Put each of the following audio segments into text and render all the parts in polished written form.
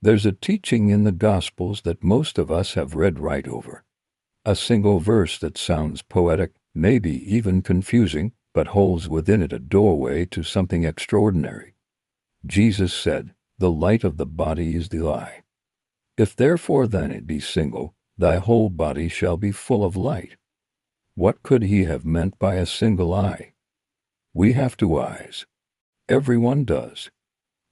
There's a teaching in the Gospels that most of us have read right over. A single verse that sounds poetic, maybe even confusing, but holds within it a doorway to something extraordinary. Jesus said, "The light of the body is the eye. If therefore then it be single, thy whole body shall be full of light." What could he have meant by a single eye? We have two eyes. Everyone does.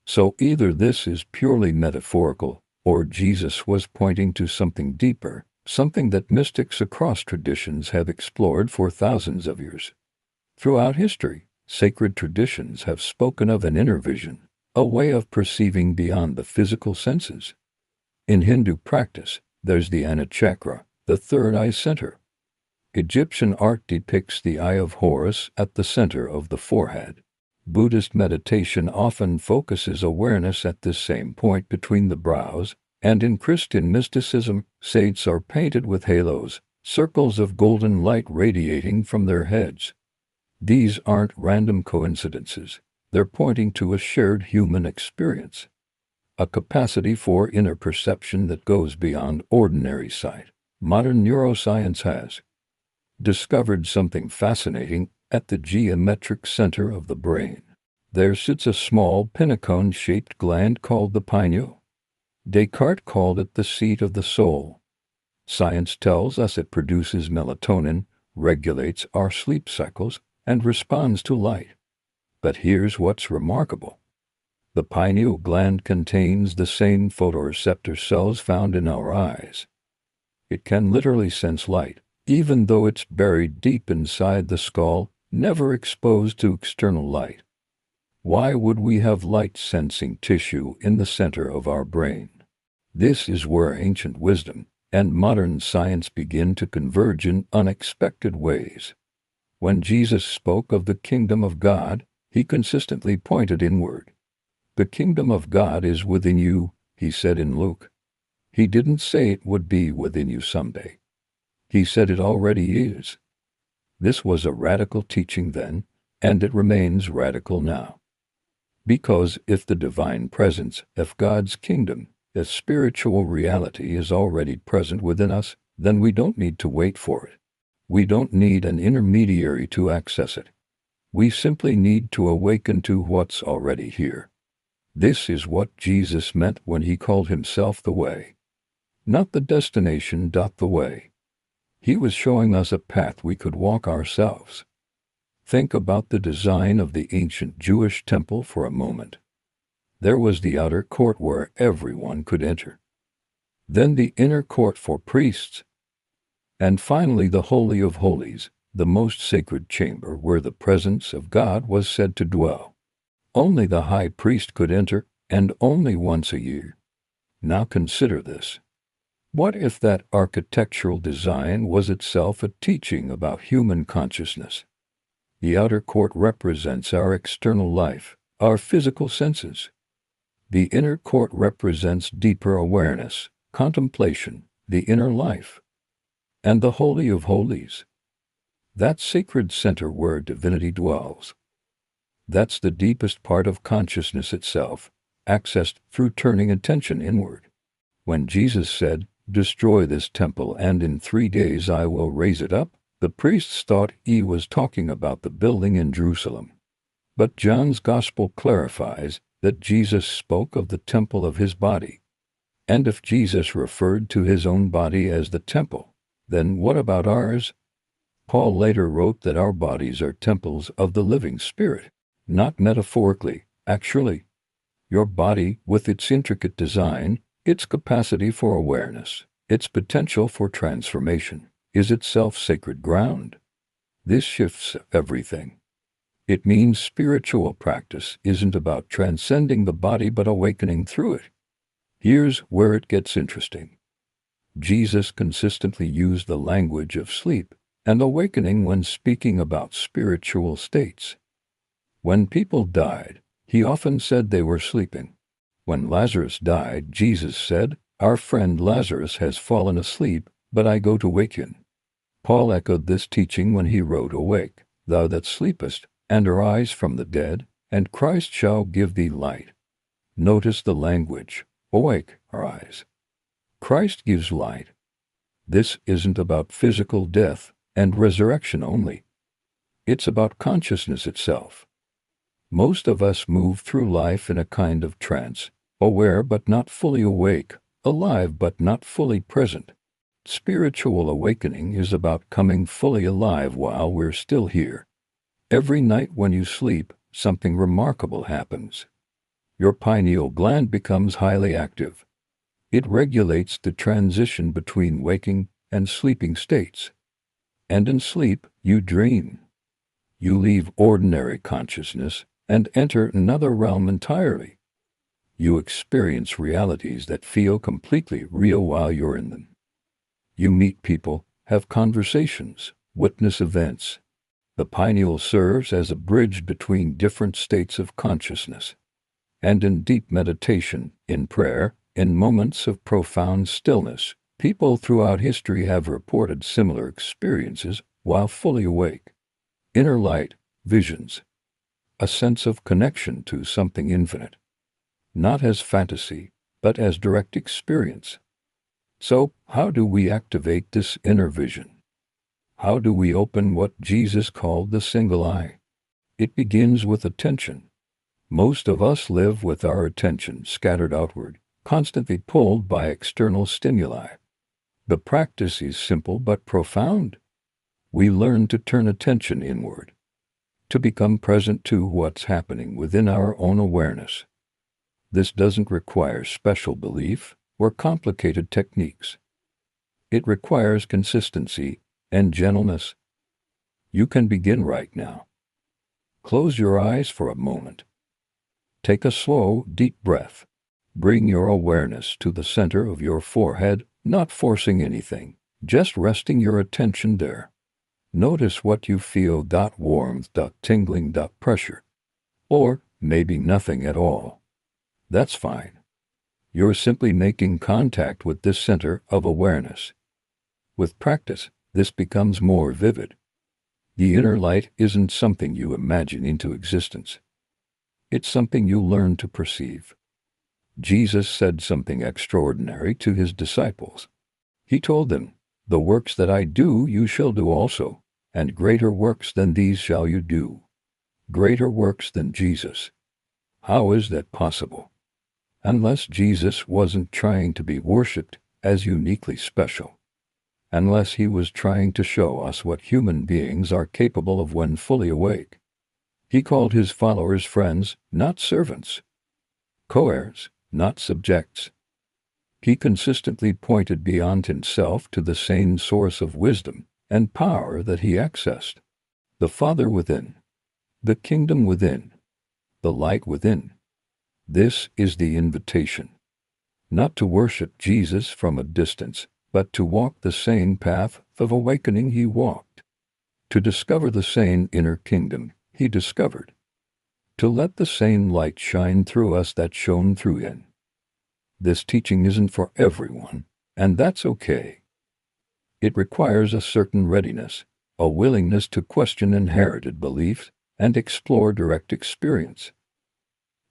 So either this is purely metaphorical, or Jesus was pointing to something deeper, something that mystics across traditions have explored for thousands of years. Throughout history, sacred traditions have spoken of an inner vision, a way of perceiving beyond the physical senses. In Hindu practice, there's the Anachakra, the third eye center. Egyptian art depicts the eye of Horus at the center of the forehead. Buddhist meditation often focuses awareness at this same point between the brows, and in Christian mysticism, saints are painted with halos, circles of golden light radiating from their heads. These aren't random coincidences. They're pointing to a shared human experience, a capacity for inner perception that goes beyond ordinary sight. Modern neuroscience has discovered something fascinating. At the geometric center of the brain, there sits a small pinnacle-shaped gland called the pineal. Descartes called it the seat of the soul. Science tells us it produces melatonin, regulates our sleep cycles, and responds to light. But here's what's remarkable. The pineal gland contains the same photoreceptor cells found in our eyes. It can literally sense light, even though it's buried deep inside the skull, never exposed to external light. Why would we have light-sensing tissue in the center of our brain? This is where ancient wisdom and modern science begin to converge in unexpected ways. When Jesus spoke of the kingdom of God, he consistently pointed inward. "The kingdom of God is within you," he said in Luke. He didn't say it would be within you someday. He said it already is. This was a radical teaching then, and it remains radical now. Because if the divine presence, if God's kingdom, if spiritual reality is already present within us, then we don't need to wait for it. We don't need an intermediary to access it. We simply need to awaken to what's already here. This is what Jesus meant when he called himself the way. Not the destination, the way. He was showing us a path we could walk ourselves. Think about the design of the ancient Jewish temple for a moment. There was the outer court where everyone could enter. Then the inner court for priests. And finally the Holy of Holies, the most sacred chamber where the presence of God was said to dwell. Only the high priest could enter, and only once a year. Now consider this. What if that architectural design was itself a teaching about human consciousness? The outer court represents our external life, our physical senses. The inner court represents deeper awareness, contemplation, the inner life. And the Holy of Holies, that sacred center where divinity dwells. That's the deepest part of consciousness itself, accessed through turning attention inward. When Jesus said, "Destroy this temple and in 3 days I will raise it up," the priests thought he was talking about the building in Jerusalem. But John's Gospel clarifies that Jesus spoke of the temple of his body. And if Jesus referred to his own body as the temple, then what about ours? Paul later wrote that our bodies are temples of the living Spirit, not metaphorically, actually. Your body, with its intricate design, its capacity for awareness, its potential for transformation, is itself sacred ground. This shifts everything. It means spiritual practice isn't about transcending the body but awakening through it. Here's where it gets interesting. Jesus consistently used the language of sleep and awakening when speaking about spiritual states. When people died, he often said they were sleeping. When Lazarus died, Jesus said, "Our friend Lazarus has fallen asleep, but I go to wake him." Paul echoed this teaching when he wrote, "Awake, thou that sleepest, and arise from the dead, and Christ shall give thee light." Notice the language, Awake, arise. Christ gives light. This isn't about physical death and resurrection only. It's about consciousness itself. Most of us move through life in a kind of trance, aware but not fully awake, alive but not fully present. Spiritual awakening is about coming fully alive while we're still here. Every night when you sleep, something remarkable happens. Your pineal gland becomes highly active. It regulates the transition between waking and sleeping states. And in sleep, you dream. You leave ordinary consciousness and enter another realm entirely. You experience realities that feel completely real while you're in them. You meet people, have conversations, witness events. The pineal serves as a bridge between different states of consciousness. And in deep meditation, in prayer, in moments of profound stillness, people throughout history have reported similar experiences while fully awake. Inner light, visions. A sense of connection to something infinite. Not as fantasy, but as direct experience. So, how do we activate this inner vision? How do we open what Jesus called the single eye? It begins with attention. Most of us live with our attention scattered outward, constantly pulled by external stimuli. The practice is simple but profound. We learn to turn attention inward, to become present to what's happening within our own awareness. This doesn't require special belief or complicated techniques. It requires consistency and gentleness. You can begin right now. Close your eyes for a moment. Take a slow, deep breath. Bring your awareness to the center of your forehead, not forcing anything, just resting your attention there. Notice what you feel, warmth, tingling, pressure. Or maybe nothing at all. That's fine. You're simply making contact with this center of awareness. With practice, this becomes more vivid. The inner light isn't something you imagine into existence. It's something you learn to perceive. Jesus said something extraordinary to his disciples. He told them, "The works that I do you shall do also, and greater works than these shall you do." Greater works than Jesus. How is that possible? Unless Jesus wasn't trying to be worshipped as uniquely special. Unless he was trying to show us what human beings are capable of when fully awake. He called his followers friends, not servants. Co-heirs, not subjects. He consistently pointed beyond himself to the same source of wisdom and power that he accessed. The Father within. The kingdom within. The light within. This is the invitation. Not to worship Jesus from a distance, but to walk the same path of awakening he walked. To discover the same inner kingdom he discovered. To let the same light shine through us that shone through him. This teaching isn't for everyone, and that's okay. It requires a certain readiness, a willingness to question inherited beliefs and explore direct experience.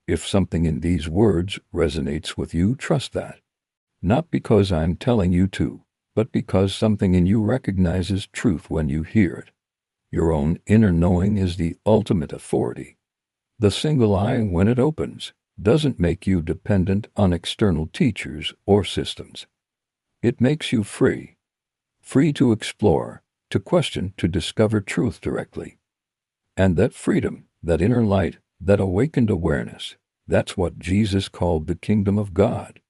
If something in these words resonates with you, trust that. Not because I'm telling you to, but because something in you recognizes truth when you hear it. Your own inner knowing is the ultimate authority. The single eye, when it opens, doesn't make you dependent on external teachers or systems. It makes you free. Free to explore, to question, to discover truth directly. And that freedom, that inner light, that awakened awareness, that's what Jesus called the kingdom of God.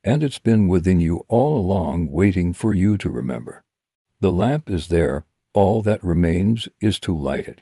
And it's been within you all along, waiting for you to remember. The lamp is there, all that remains is to light it.